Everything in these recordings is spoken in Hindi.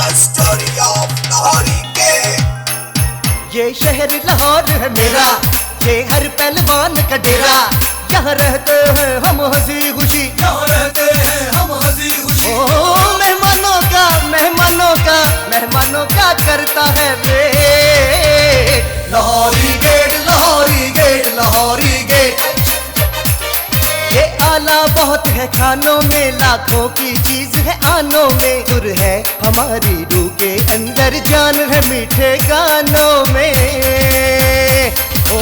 the story of लाहौरी के। ये शहर लाहौर है मेरा, ये हर पहलवान का डेरा। यहाँ रहते हैं हम हंसी खुशी, यहाँ रहते हैं हम हंसी खुशी। ओ मेहमानों का करता है wait. Lahori gate, Lahori gate, Lahori gate. ये आला बहुत है खानों में, लाखों की चीज है आनों में। सुर है हमारी रूह के अंदर, जान है मीठे गानों में। ओ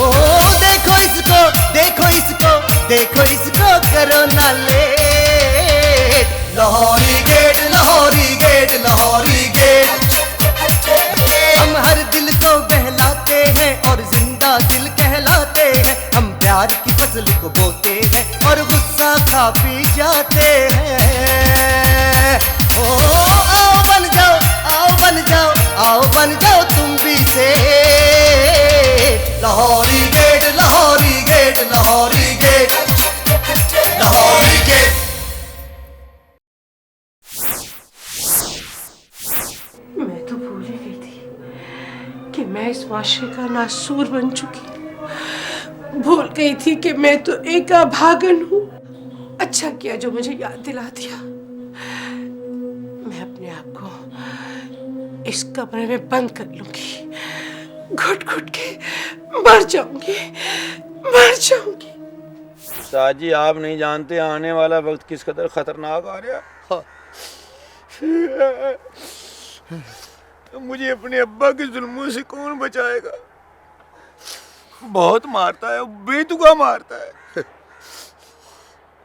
देखो इसको, देखो इसको, देखो इसको, करो ना late. Lahori gate, Lahori gate, Lahori gate. हम हर दिल को बहलाते हैं और जिंदा दिल कहलाते हैं। हम प्यार की फसल को बोते हैं और गुस्सा खा पी जाते हैं। ओ आओ बन जाओ, आओ बन जाओ, आओ बन जाओ तुम भी से। Lahori gate, Lahori gate, Lahori gate, Lahori gate. मैं तो भूल ही गई थी कि मैं इस माशरे का नासूर बन चुकी हूँ। भूल गई थी कि मैं तो एक अभागन हूँ। अच्छा किया जो मुझे याद दिला दिया। मैं अपने आप को इस कमरे में बंद कर लूंगी, घुट घुट के मर जाऊंगी, मर जाऊंगी। साजी, आप नहीं जानते आने वाला वक्त किस कदर खतरनाक आ रहा। मुझे अपने अब्बा के जुल्मों से कौन बचाएगा? बहुत मारता है, बेतुका मारता है।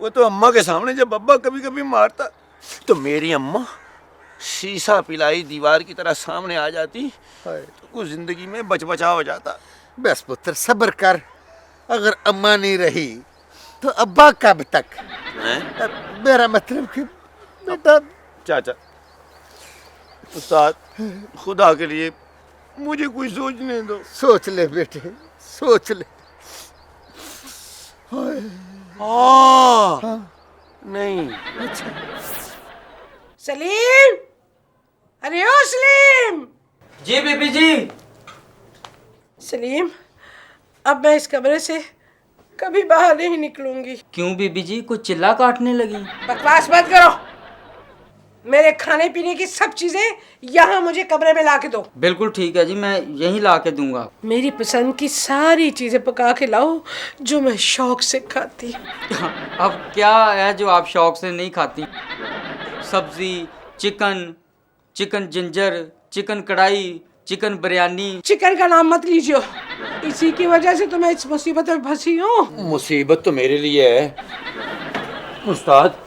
वो तो अम्मा के सामने जब अब्बा कभी कभी मारता तो मेरी अम्मा शीशा पिलाई दीवार की तरह सामने आ जाती तो कुछ जिंदगी में बचबचा हो जाता। बस पुत्र सब्र कर, अगर अम्मा नहीं रही तो अब्बा कब तक? मेरा मतलब कि बेटा। चाचा, उस्ताद, खुदा के लिए मुझे कुछ सोचने दो। सोच ले बेटे, सोच ले। नहीं। अच्छा सलीम, अरे ओ सलीम। जी बीबी जी। सलीम, अब मैं इस कमरे से कभी बाहर नहीं निकलूंगी। क्यों बीबी जी, कुछ चिल्ला काटने लगी? बकवास मत करो। मेरे खाने पीने की सब चीजें यहाँ मुझे कमरे में ला के दो। बिल्कुल ठीक है जी, मैं यहीं ला के दूंगा। मेरी पसंद की सारी चीजें पका के लाओ जो मैं शौक से खाती हूँ। अब क्या है जो आप शौक से नहीं खाती? सब्जी, चिकन, चिकन जिंजर, चिकन कढ़ाई, चिकन बिरयानी। चिकन का नाम मत लीजिए, इसी की वजह से तो मैं इस मुसीबत में फंसी हूँ। मुसीबत तो मेरे लिए है उस्ताद,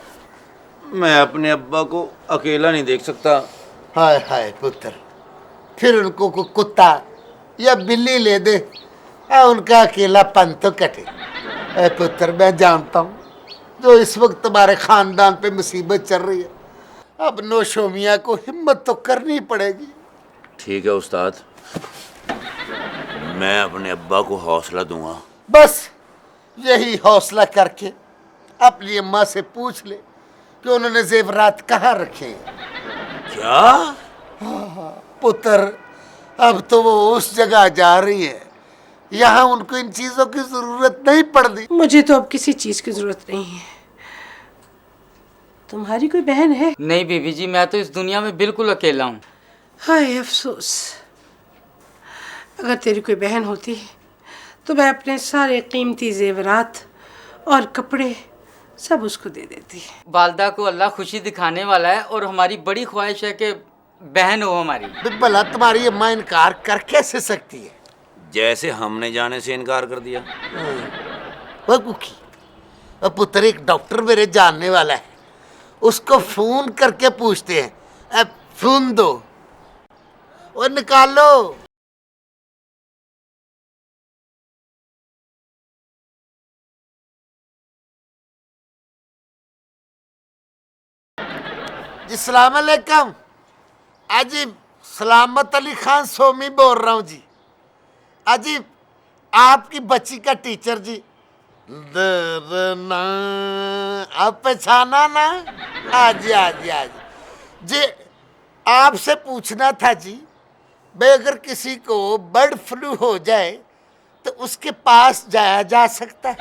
मैं अपने अब्बा को अकेला नहीं देख सकता। हाय हाय पुत्र, फिर उनको को कुत्ता या बिल्ली ले दे, उनका अकेलापन तो कटे। ऐ पुत्र, मैं जानता हूँ जो इस वक्त तुम्हारे खानदान पे मुसीबत चल रही है, अब नौशो मियाँ को हिम्मत तो करनी पड़ेगी। ठीक है उस्ताद, मैं अपने अब्बा को हौसला दूंगा। बस यही हौसला करके अपनी अम्मा से पूछ ले कि उन्होंने जेवरात कहाँ रखे हैं। क्या? पुत्र, अब तो वो उस जगह जा रही है, यहाँ उनको इन चीजों की जरूरत नहीं पड़ती। मुझे तो अब किसी चीज की जरूरत नहीं है। तुम्हारी कोई बहन है? नहीं बीबी जी, मैं तो इस दुनिया में बिल्कुल अकेला हूँ। हाय अफसोस, अगर तेरी कोई बहन होती तो मैं अपने सारे कीमती जेवरात और कपड़े सब उसको दे देती। वालदा को अल्लाह खुशी दिखाने वाला है और हमारी बड़ी ख्वाहिश है कि बहन हो हमारी। भला तुम्हारी अम्मा इनकार कर कैसे सकती है? जैसे हमने जाने से इनकार कर दिया। वो कुकी, वो पुत्र, एक डॉक्टर मेरे जानने वाला है, उसको फोन करके पूछते हैं। अब फोन दो और निकालो। जी सलाम अलैकुम। अजी सलामत अली खान सोमी बोल रहा हूँ जी। अजी आपकी बच्ची का टीचर जी। आप पहचाना ना? आजी आजी आजी जी, आपसे पूछना था जी, भाई अगर किसी को बर्ड फ्लू हो जाए तो उसके पास जाया जा सकता है?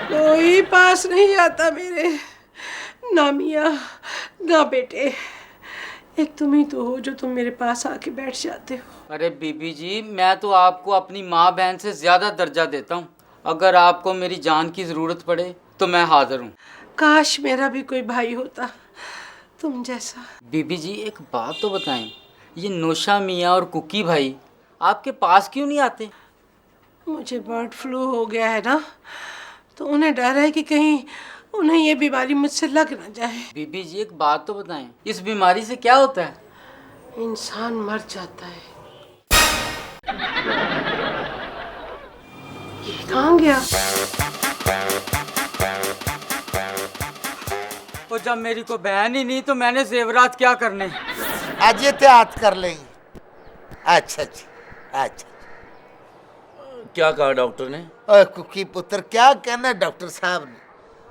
कोई पास नहीं आता मेरे, ना मियाँ ना बेटे। एक तुम ही तो हो जो तुम मेरे पास आके बैठ जाते हो। अरे बीबी जी, मैं तो आपको अपनी माँ बहन से ज़्यादा दर्जा देता हूँ। अगर आपको मेरी जान की ज़रूरत पड़े तो मैं हाजिर हूँ। काश मेरा भी कोई भाई होता तुम जैसा। बीबी जी एक बात तो बताएं, ये नौशा मियाँ और कुकी भाई आपके पास क्यों नहीं आते? मुझे बर्ड फ्लू हो गया है ना, तो उन्हें डर है कि कहीं उन्हें ये बीमारी मुझसे लग ना जाए। बीबी जी एक बात तो बताएं, इस बीमारी से क्या होता है? इंसान मर जाता है। ये कहाँ गया? और जब मेरी को बहन ही नहीं तो मैंने जेवरात क्या करने? आज ये एहतियात कर लेंगे। अच्छा अच्छा अच्छा। क्या कहा डॉक्टर ने? ओए कुकी पुत्र, क्या कहना है डॉक्टर साहब ने?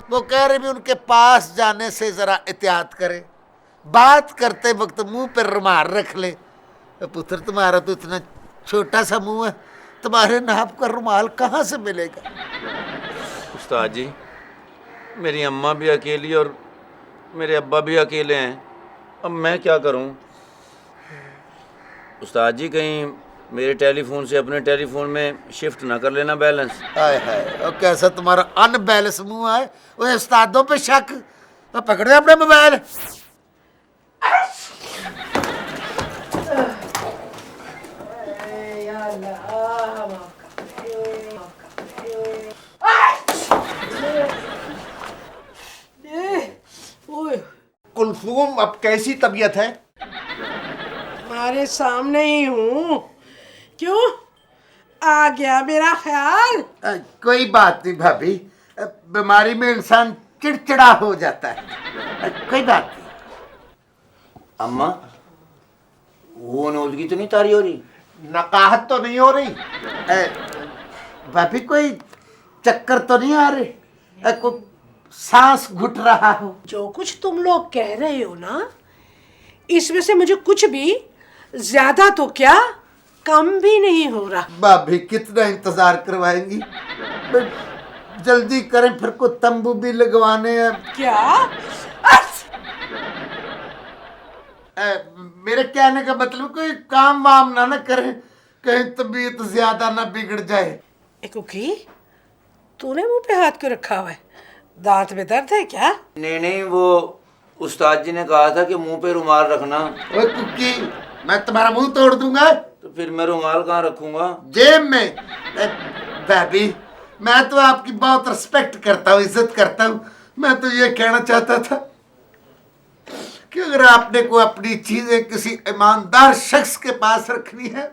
वो कह रहे भी उनके पास जाने से जरा एहतियात करें, बात करते वक्त मुंह पर रुमाल रख ले। पुत्र तुम्हारा तो इतना छोटा सा मुंह है, तुम्हारे नाप का रुमाल कहाँ से मिलेगा? उस्ताद जी, मेरी अम्मा भी अकेली और मेरे अब्बा भी अकेले हैं, अब मैं क्या करूं? उस्ताद जी कहीं मेरे टेलीफोन से अपने टेलीफोन में शिफ्ट ना कर लेना बैलेंस। हाय हाय, और कैसा तुम्हारा अनबैलेंस मुंह है? वो उस्तादों पे शक? तो पकड़े अपने मोबाइल। कुलसूम, अब कैसी तबीयत है? तुम्हारे सामने ही हूँ। क्यों आ गया मेरा ख्याल? कोई बात नहीं भाभी, बीमारी में इंसान चिड़चिड़ा हो जाता है। कोई बात नहीं। अम्मा, वो नौजगी तो नहीं तारी हो रही? नकाहत तो नहीं हो रही? भाभी कोई चक्कर तो नहीं आ रहे? कोई सांस घुट रहा हो? जो कुछ तुम लोग कह रहे हो ना, इसमें से मुझे कुछ भी ज्यादा तो क्या कम भी नहीं हो रहा। भाभी कितना इंतजार करवाएंगी? जल्दी करें, फिर को तंबू भी लगवाने हैं। क्या? मेरे कहने का मतलब कोई काम वाम ना करें, कहीं तबीयत ज्यादा ना बिगड़ जाए। कुकी, तूने मुंह पे हाथ क्यों रखा हुआ है? दांत में दर्द है क्या? नहीं नहीं, वो उस्ताद जी ने कहा था कि मुंह पे रुमाल रखना। ओए कुकी, मैं तुम्हारा मुंह तोड़ दूंगा। तो फिर मैं रुमाल कहाँ रखूंगा? जेब में। भाभी, मैं तो आपकी बहुत रिस्पेक्ट करता हूँ, इज्जत करता हूँ। मैं तो ये कहना चाहता था कि अगर आपने को अपनी चीजें किसी ईमानदार शख्स के पास रखनी है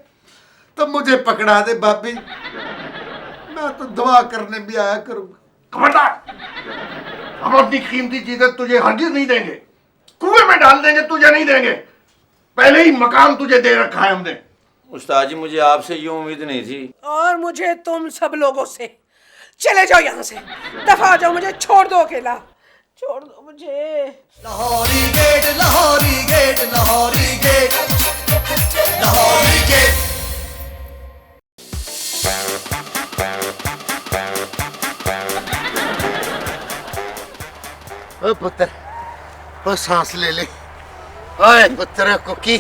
तो मुझे पकड़ा दे भाभी, मैं तो दुआ करने भी आया करूंगा। खबरदार, हम अपनी कीमती चीजें तुझे हरगिज नहीं देंगे। कुएं में डाल देंगे, तुझे नहीं देंगे। पहले ही मकाम तुझे दे रखा है हमने। उस्ताद जी, मुझे आपसे ये उम्मीद नहीं थी। और मुझे तुम सब लोगों से। चले जाओ यहाँ से, दफा हो जाओ, मुझे छोड़ दो अकेला, छोड़ दो मुझे। Lahori gate, Lahori gate, Lahori gate, Lahori gate. ओ पुत्र, ओ सांस ले ले। ओए पुत्र कुकी,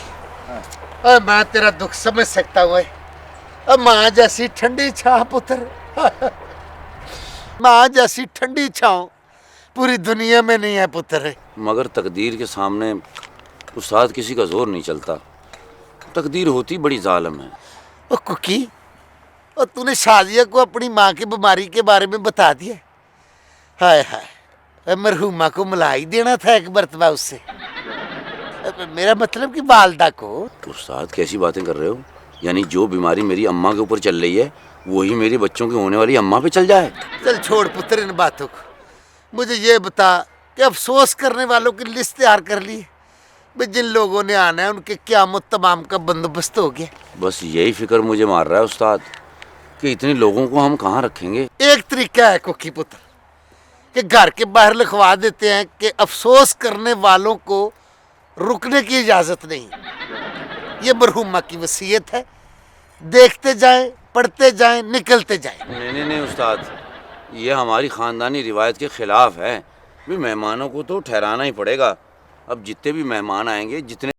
ओए मैं तेरा दुख समझ सकता हूँ। अब माँ जैसी ठंडी छां पुत्र, माँ जैसी ठंडी छां पूरी दुनिया में नहीं है पुत्र। मगर तकदीर के सामने उस्ताद किसी का जोर नहीं चलता। तकदीर होती बड़ी जालिम है। ओ कुकी, और तूने शाजिया को अपनी माँ की बीमारी के बारे में बता दिया? हाय हाय, मरहुमा को मलाई देना था एक मरतबा उससे। मेरा मतलब कि वालदा को। उस्ताद कैसी बातें कर रहे हो? यानी जो बीमारी मेरी अम्मा के ऊपर चल रही है वही मेरे बच्चों की होने वाली अम्मा पे चल जाए? चल छोड़ पुत्र इन बातों को, मुझे ये बता कि अफसोस करने वालों की लिस्ट तैयार कर ली भाई? जिन लोगों ने आना है उनके क़यामत तमाम का बंदोबस्त हो गया। बस यही फिक्र मुझे मार रहा है उस्ताद कि इतने लोगों को हम कहाँ रखेंगे। एक तरीका है कुकी पुत्र कि घर के बाहर लिखवा देते हैं कि अफसोस करने वालों को रुकने की इजाजत नहीं। ये मरहुमा की वसीयत है, देखते जाएं, पढ़ते जाएं, निकलते जाएं। नहीं नहीं उस्ताद, ये हमारी ख़ानदानी रिवायत के ख़िलाफ़ है। भी मेहमानों को तो ठहराना ही पड़ेगा। अब जितने भी मेहमान आएंगे, जितने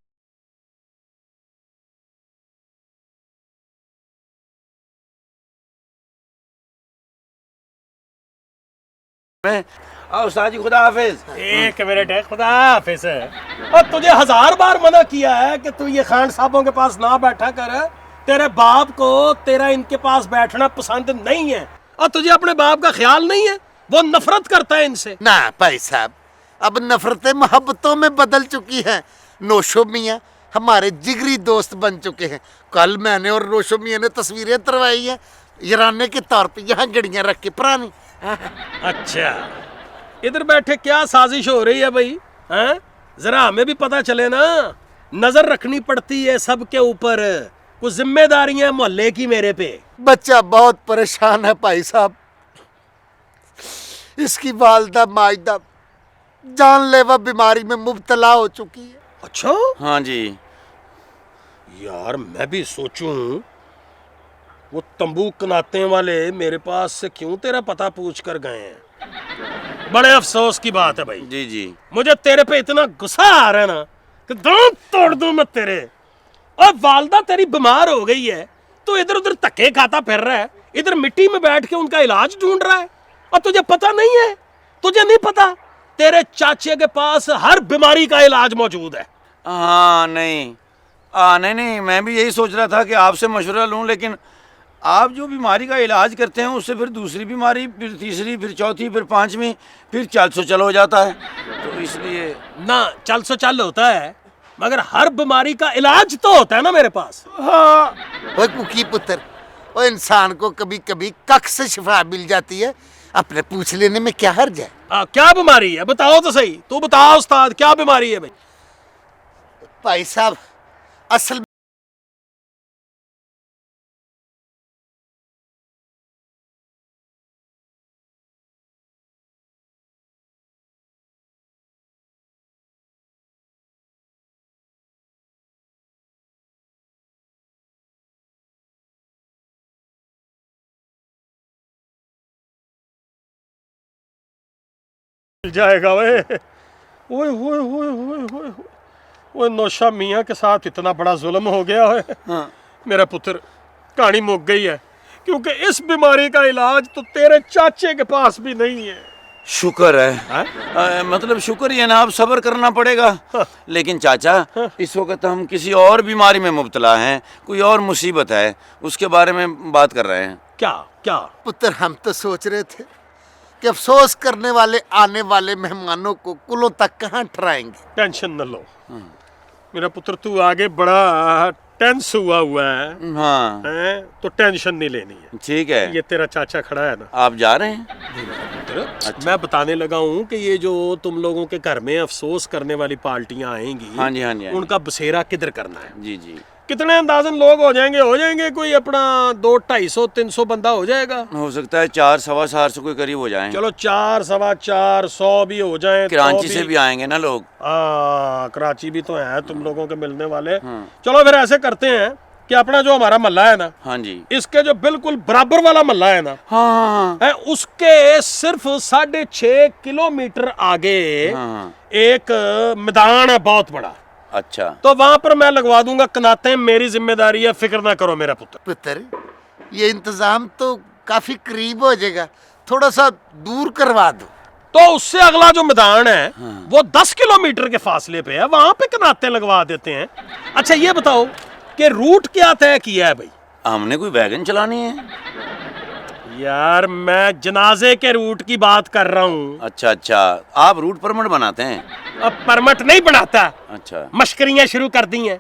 में आओ उस्ताद जी, खुदा हाफिज। एक मिनट है, खुदा हाफिज है। और तुझे 1000 बार मना किया है कि तू ये खान साहबों के पास ना बैठा कर। तेरे बाप को तेरा इनके पास बैठना पसंद नहीं है और तुझे अपने बाप का ख्याल नहीं है। वो नफरत करता है इनसे। ना भाई साहब, अब नफरतें मोहब्बतों में बदल चुकी हैं। नौशो मियाँ हमारे जिगरी दोस्त बन चुके हैं। कल मैंने और नौशो मियाँ ने तस्वीरें तरवाई हैं याराने के तौर पे, यहाँ गड़ियाँ रख के पुरानी। अच्छा, इधर बैठे क्या साजिश हो रही है भाई? हैं? जरा हमें भी पता चले ना। नजर रखनी पड़ती है सबके ऊपर। कुछ जिम्मेदारियां मोहल्ले की मेरे पे। बच्चा बहुत परेशान है भाई साहब। इसकी वालदा माजिदा जानलेवा बीमारी में मुब्तला हो चुकी है। अच्छा हाँ जी। यार, मैं भी सोचूं वो तंबू कनाते वाले मेरे पास से क्यों तेरा पता पूछ कर गए हैं। बड़े अफसोस की बात है भाई। जी जी। मुझे तेरे पे इतना गुस्सा आ रहा है ना कि दांत तोड़ दूं मैं तेरे। और वालदा तेरी बीमार हो गई है, तू इधर उधर धक्के खाता फिर रहा है, इधर मिट्टी में बैठ के उनका इलाज ढूंढ रहा है और तुझे पता नहीं है। तुझे नहीं पता तेरे चाचे के पास हर बीमारी का इलाज मौजूद है। हाँ नहीं, नहीं नहीं, मैं भी यही सोच रहा था कि आपसे मशवरा लूं, लेकिन आप जो बीमारी का इलाज करते हैं उससे फिर दूसरी बीमारी, फिर तीसरी, फिर चौथी, फिर पांचवी, फिर चल सो चल हो जाता है। तो इसलिए ना चल सो चल होता है, मगर हर बीमारी का इलाज तो होता है ना मेरे पास। हाँ वो कुकी पुत्र, वो इंसान को कभी कभी कख से शिफा मिल जाती है। अपने पूछ लेने में क्या हर्ज है? क्या बीमारी है बताओ तो सही। तू बता उस्ताद, क्या बीमारी है भाई? भाई साहब, असल मिल जाएगा वे। ओए ओए ओए ओए ओए ओए, नौशा मियाँ के साथ इतना बड़ा जुल्म हो गया है। हाँ। मेरा पुत्र, कहानी मुक गई है, क्योंकि इस बीमारी का इलाज तो तेरे चाचे के पास भी नहीं है। शुक्र है। मतलब शुक्र ये ना, अब सब्र करना पड़ेगा। लेकिन चाचा, इस वक्त हम किसी और बीमारी में मुब्तला हैं, कोई और मुसीबत है, उसके बारे में बात कर रहे हैं। क्या क्या? पुत्र, हम तो सोच रहे थे कि अफसोस करने वाले आने वाले मेहमानों को कुलों तक कहाँ ठहराएंगे। टेंशन न लो मेरा पुत्र, तू आगे बड़ा टेंस हुआ है। हाँ हैं? तो टेंशन नहीं लेनी है। ठीक है। ये तेरा चाचा खड़ा है ना। आप जा रहे हैं? पुत्र, मैं बताने लगा हूँ कि ये जो तुम लोगों के घर में अफसोस करने वाली पार्टियां आएंगी, हाँ जी हाँ जी हाँ जी। उनका बसेरा किधर करना है। जी जी। कितने अंदाजन लोग हो जाएंगे कोई अपना 200-250-300 बंदा हो जाएगा। हो सकता है 400-425 के करीब हो जाएं। चलो 400-425 भी हो जाए। कराची से भी आएंगे ना लोग। कराची भी तो है तुम लोगों के मिलने वाले। चलो फिर ऐसे करते हैं कि अपना जो हमारा मल्ला है ना, हाँ जी, इसके जो बिल्कुल बराबर वाला मल्ला है ना, हाँ है, उसके सिर्फ 6.5 किलोमीटर आगे हाँ। एक मैदान है बहुत बड़ा। अच्छा, तो वहां पर मैं लगवा दूंगा कनाते। मेरी जिम्मेदारी है, फिक्र ना करो मेरा पुत्र। पुत्र, ये इंतजाम तो काफी करीब हो जाएगा, थोड़ा सा दूर करवा दो। तो उससे अगला जो मैदान है वो 10 किलोमीटर के फासले पे है, वहां पे कनाते लगवा देते हैं। अच्छा ये बताओ कि रूट क्या तय किया है भाई? हमने कोई वैगन चलानी है? यार, मैं जनाजे के रूट की बात कर रहा हूँ। अच्छा अच्छा, आप रूट परमिट बनाते हैं? अब परमिट नहीं बनाता। अच्छा, मशकरियां शुरू कर दी हैं।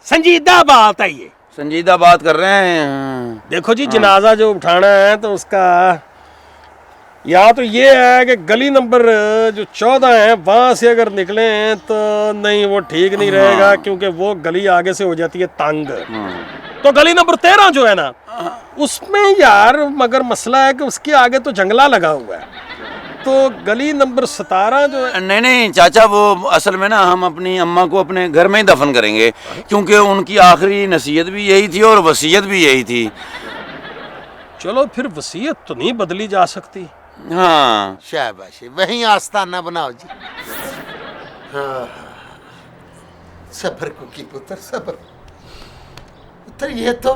संजीदा बात है ये। संजीदा बात कर रहे हैं। देखो जी, जनाजा जो उठाना है तो उसका या तो ये है कि गली नंबर जो 14 है वहां से अगर निकले तो नहीं, वो ठीक नहीं रहेगा, क्योंकि वो गली आगे से हो जाती है तंग। तो गली नंबर 13 जो है ना, उसमें यार मगर मसला है कि उसके आगे तो जंगला लगा हुआ है। तो गली नंबर 17 जो है। नहीं नहीं चाचा, वो असल में ना हम अपनी अम्मा को अपने घर में ही दफन करेंगे, क्योंकि उनकी आखिरी नसीहत भी यही थी और वसीयत भी यही थी। चलो फिर वसीयत तो नहीं बदली जा सकती। हाँ शाबाशी, वहीं आस्थाना बनाओ जी। हाँ, सब्र कुकी पुत्र, सब्र पुत्र, ये तो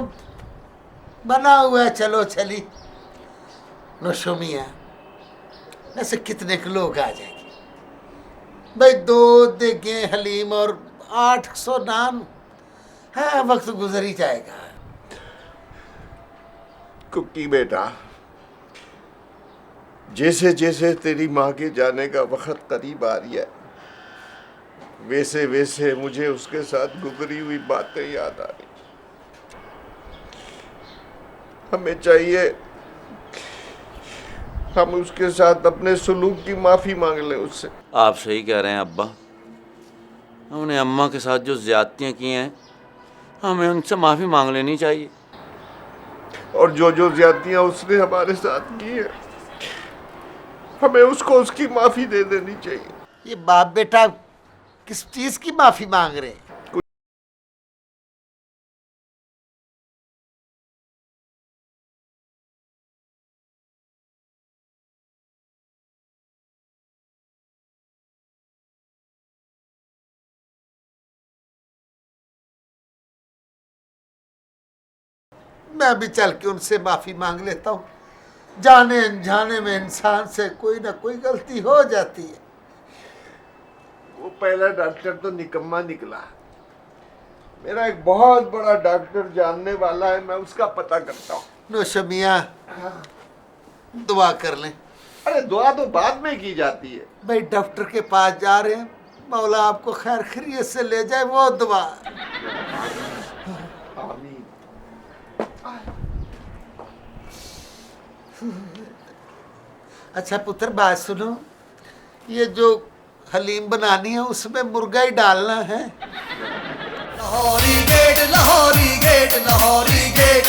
बना हुआ है, चलो चली नौशमिया। ऐसे कितने के लोग आ जाएंगे भाई, 2 देगे हलीम और 800 नान। हाँ, वक्त गुजर ही जाएगा। कुकी बेटा, जैसे जैसे तेरी माँ के जाने का वक्त करीब आ रही है, वैसे वैसे मुझे उसके साथ गुजरी हुई बातें याद आ रही। हमें चाहिए हम उसके साथ अपने सुलूक की माफी मांग लें उससे। आप सही कह रहे हैं अब्बा, हमने अम्मा के साथ जो ज्यादतियाँ की हैं हमें उनसे माफ़ी मांग लेनी चाहिए। और जो जो ज्यादतियां उसने हमारे साथ की है, हमें उसको उसकी माफी दे देनी चाहिए। ये बाप बेटा किस चीज की माफी मांग रहे हैं? मैं भी चल के उनसे माफी मांग लेता हूँ। जाने अनजाने में इंसान से कोई ना कोई गलती हो जाती है। वो पहला डॉक्टर तो निकम्मा निकला। मेरा एक बहुत बड़ा डॉक्टर जानने वाला है, मैं उसका पता करता हूँ। नौशमिया, दुआ कर लें। अरे दुआ तो बाद में की जाती है। भाई डॉक्टर के पास जा रहे हैं, मौला आपको खैर खैरियत से ले जाए, वो दुआ। आमीन। अच्छा पुत्र, बात सुनो, ये जो हलीम बनानी है उसमें मुर्गा ही डालना है। Lahori gate, Lahori gate, Lahori gate,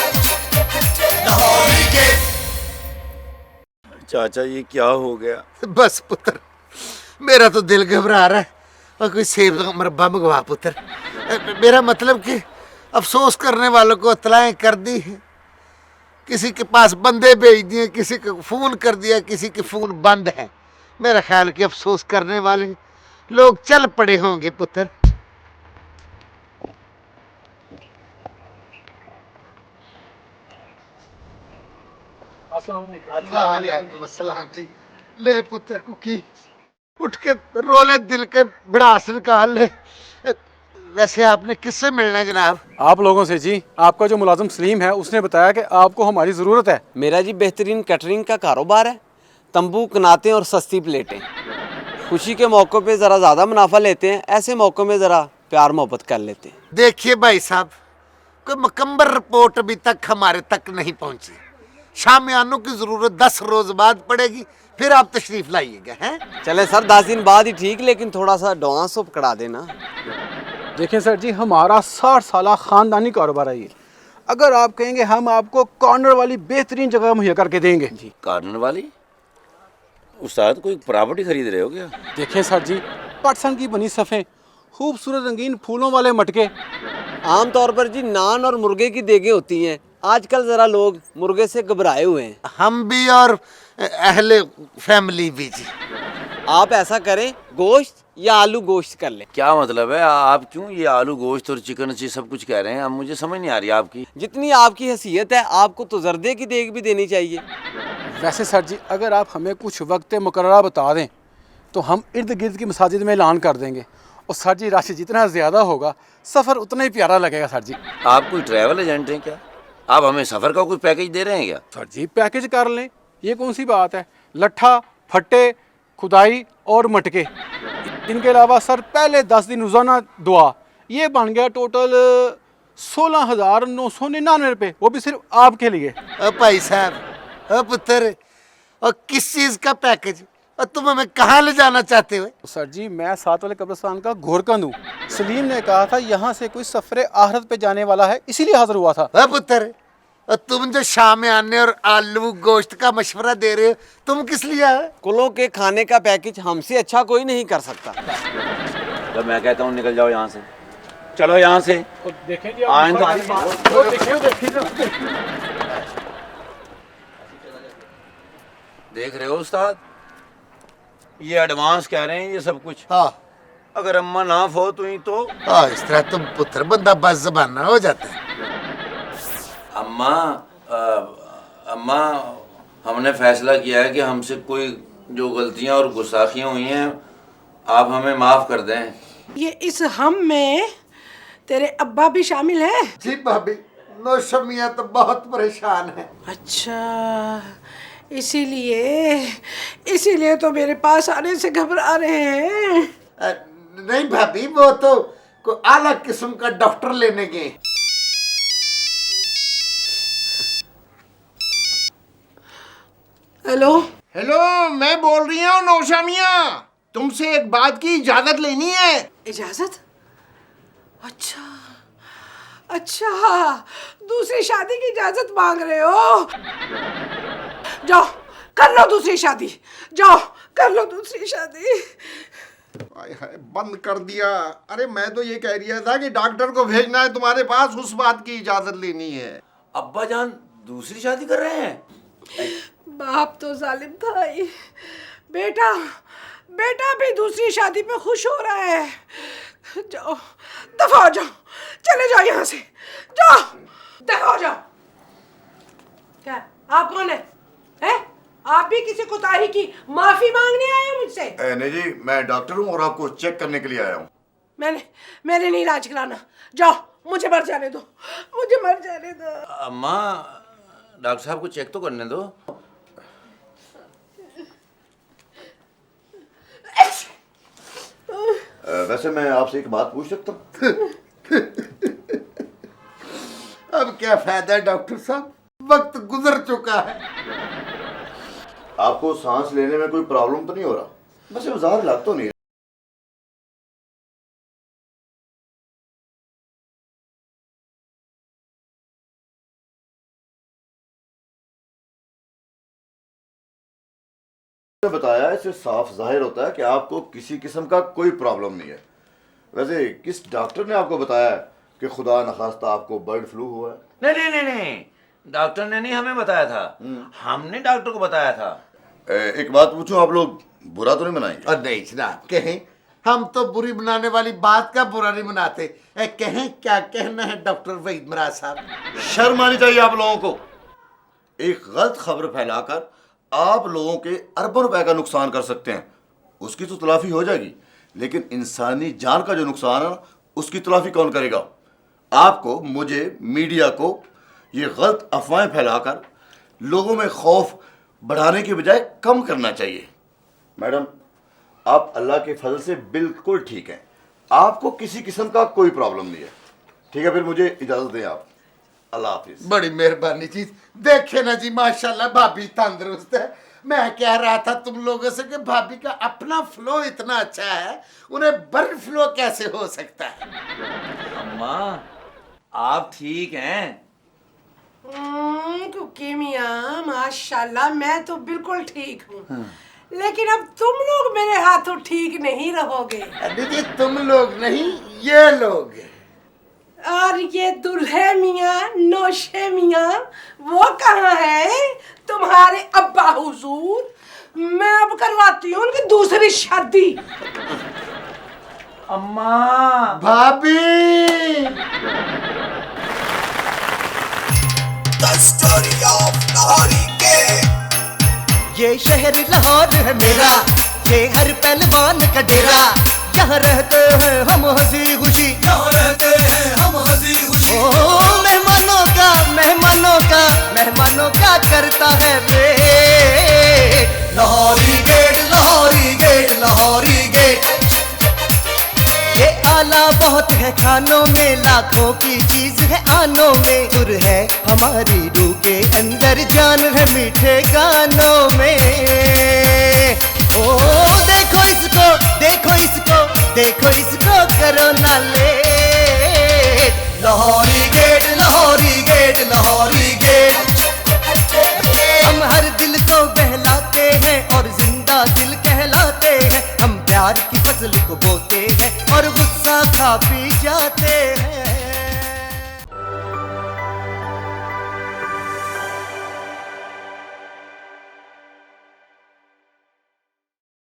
Lahori gate. चाचा ये क्या हो गया? बस पुत्र, मेरा तो दिल घबरा रहा है, और कोई सेब का मुरब्बा मंगवा पुत्र। मेरा मतलब कि अफसोस करने वालों को इत्तलाएं कर दी है, किसी के पास बंदे भेज दिए, किसी को फ़ोन कर दिया, किसी के फ़ोन बंद है। मेरा ख्याल कि अफसोस करने वाले लोग चल पड़े होंगे पुत्र। अस्सलाम जी। ले पुत्र कुकी, उठ के रोले दिल के भड़ास निकाल ले। वैसे आपने किससे मिलना है जनाब? आप लोगों से जी। आपका जो मुलाजिम सलीम है उसने बताया कि आपको हमारी ज़रूरत है। मेरा जी बेहतरीन कैटरिंग का कारोबार है, तंबू कनाते और सस्ती प्लेटें। खुशी के मौक़ों पे ज़रा ज़्यादा मुनाफा लेते हैं, ऐसे मौक़ों में ज़रा प्यार मोहब्बत कर लेते हैं। देखिए भाई साहब, कोई मुकम्मल रिपोर्ट अभी तक हमारे तक नहीं पहुंची। शामियानों की ज़रूरत 10 रोज़ बाद पड़ेगी, फिर आप तशरीफ़ लाइएगा। हैं चले सर, 10 दिन बाद ही ठीक, लेकिन थोड़ा सा एडवांस तो पकड़ा देना। देखें सर जी, हमारा 60 साला ख़ानदानी कारोबार है ये। अगर आप कहेंगे हम आपको कॉर्नर वाली बेहतरीन जगह मुहैया करके देंगे। जी कॉर्नर वाली? उस्ताद कोई प्रॉपर्टी खरीद रहे हो क्या? देखें सर जी, पटसन की बनी सफ़ें, खूबसूरत रंगीन फूलों वाले मटके। आम तौर पर जी नान और मुर्गे की देगें होती हैं, आजकल ज़रा लोग मुर्गे से घबराए हुए हैं। हम भी और अहले फैमिली भी जी। आप ऐसा करें, गोश्त या आलू गोश्त कर लें। क्या मतलब है? आप क्यों ये आलू गोश्त और चिकन ये सब कुछ कह रहे हैं? अब मुझे समझ नहीं आ रही आपकी। जितनी आपकी हैसियत है, आपको तो जर्दे की देग भी देनी चाहिए। वैसे सर जी, अगर आप हमें कुछ वक्त मुकर्ररा बता दें तो हम इर्द गिर्द की मसाजिद में ऐलान कर देंगे, और सर जी राशि जितना ज़्यादा होगा सफ़र उतना ही प्यारा लगेगा। सर जी आप कोई ट्रैवल एजेंट हैं क्या? आप हमें सफ़र का कोई पैकेज दे रहे हैं क्या? सर जी पैकेज कर लें, ये कौन सी बात है। लट्ठा, फट्टे, खुदाई और मटके, इनके अलावा सर पहले 10 दिन रोज़ाना दुआ, ये बन गया टोटल 16,999 रुपये, वो भी सिर्फ आपके लिए। भाई साहब, पुत्र, और किस चीज़ का पैकेज, और तुम हमें कहाँ ले जाना चाहते हो? सर जी मैं साथ वाले कब्रिस्तान का घोरकंद हूँ। सलीम ने कहा था यहाँ से कोई सफ़र आहरत पे जाने वाला है, इसीलिए हाजिर हुआ था। पुत्र, और तुम जो शाम में आने और आलू गोश्त का मशवरा दे रहे हो, तुम किस लिए आए? कुलों के खाने का पैकेज हमसे अच्छा कोई नहीं कर सकता। जब मैं कहता हूँ निकल जाओ यहाँ से, चलो यहाँ से। देखेंगे आइंदा देख रहे हो उस्ताद, ये एडवांस कह रहे हैं ये सब कुछ। हाँ अगर अम्मा ना फौत हुई तो? हाँ, इस तरह तुम पुत्र बंदा बस जबाना हो जाता है। अम्मा हमने फैसला किया है कि हमसे कोई जो गलतियां और गुस्ताखियां हुई हैं आप हमें माफ कर दें। ये इस हम में तेरे अब्बा भी शामिल है? जी भाभी, नौशमिया तो बहुत परेशान है। अच्छा, इसीलिए तो मेरे पास आने से घबरा रहे हैं। नहीं भाभी, वो तो कोई अलग किस्म का डॉक्टर लेने गए। हेलो हेलो, मैं बोल रही हूँ नौशा मियाँ, तुमसे एक बात की इजाजत लेनी है। इजाजत? अच्छा अच्छा, दूसरी शादी की इजाजत मांग रहे हो? जाओ कर लो दूसरी शादी, जाओ कर लो दूसरी शादी। हाय हाय, बंद कर दिया। अरे मैं तो ये कह रहा था कि डॉक्टर को भेजना है तुम्हारे पास, उस बात की इजाजत लेनी है। अब्बा जान दूसरी शादी कर रहे हैं? बाप तो जालिम था ही, बेटा भी दूसरी शादी पे खुश हो रहा है। जाओ, दफा हो जाओ, चले जाओ यहाँ से, जाओ, दफा हो जाओ। क्या आप कौन है? हैं? आप भी किसी कोताही की माफी मांगने आए हो मुझसे? नहीं जी, मैं डॉक्टर हूँ और आपको चेक करने के लिए आया हूँ। मैंने नहीं इलाज कराना, जाओ, मुझे मर जाने दो, मुझे मर जाने दो। अम्मा डॉक्टर साहब को चेक तो करने दो। वैसे मैं आपसे एक बात पूछ सकता हूँ? अब क्या फायदा डॉक्टर साहब, वक्त गुजर चुका है। आपको सांस लेने में कोई प्रॉब्लम तो नहीं हो रहा? वैसे ज़ाहिर लग तो नहीं। बताया इससे साफ जाहिर होता है कि आपको किसी किस्म का कोई प्रॉब्लम नहीं है। वैसे किस डॉक्टर ने आपको बताया कि खुदा न खास्ता आपको बर्ड फ्लू हुआ है? नहीं, डॉक्टर ने नहीं हमें बताया था, हमने डॉक्टर को बताया था। एक बात पूछूं, आप लोग बुरा तो नहीं मनाएंगे? और नहीं जनाब, कहें, हम तो बुरी बनाने वाली बात का बुरा नहीं मनाते। कहें क्या कहना है डॉक्टर वहीद मराज साहब? शर्म आनी चाहिए आप लोगों को। एक गलत खबर फैलाकर आप लोगों के अरबों रुपए का नुकसान कर सकते हैं, उसकी तो तलाफी हो जाएगी, लेकिन इंसानी जान का जो नुकसान है उसकी तलाफी कौन करेगा? आपको, मुझे, मीडिया को ये गलत अफवाहें फैलाकर लोगों में खौफ बढ़ाने की बजाय कम करना चाहिए। मैडम, आप अल्लाह के फजल से बिल्कुल ठीक हैं, आपको किसी किस्म का कोई प्रॉब्लम नहीं है। ठीक है, फिर मुझे इजाजत दें आप। अल्लाह हाफिज। बड़ी मेहरबानी जी। देखे ना जी, माशाल्लाह भाभी तंदुरुस्त है। मैं कह रहा था तुम लोगों से कि भाभी का अपना फ्लो इतना अच्छा है, उन्हें बर्ड फ्लो कैसे हो सकता है? अम्मा आप ठीक हैं? कुकी मियाँ माशाल्लाह मैं तो बिल्कुल ठीक हूँ, लेकिन अब तुम लोग मेरे हाथों ठीक नहीं रहोगे। दीदी तुम लोग नहीं, ये लोग। और ये दुल्हे मियाँ, नौशे मियाँ, वो कहाँ है? तुम्हारे अब्बा हुजूर, मैं अब करवाती हूँ उनकी दूसरी शादी। अम्मा भाभी ये शहर लाहौर है मेरा, ये हर पहलवान का डेरा, यहाँ रहते हैं हम हंसी खुशी, यहाँ रहते हैं हम हंसी खुशी। ओ मेहमानों का करता है wait, Lahori gate, Lahori gate, Lahori gate. ये आला बहुत है खानों में, लाखों की चीज है आनों में, सुर है हमारी रूह के अंदर, जान है मीठे गानों में। ओ देखो इसको, देखो इसको, देखो इसको, करो ना late, Lahori gate, Lahori gate, Lahori gate. फजल को बोते हैं और गुस्सा खा पी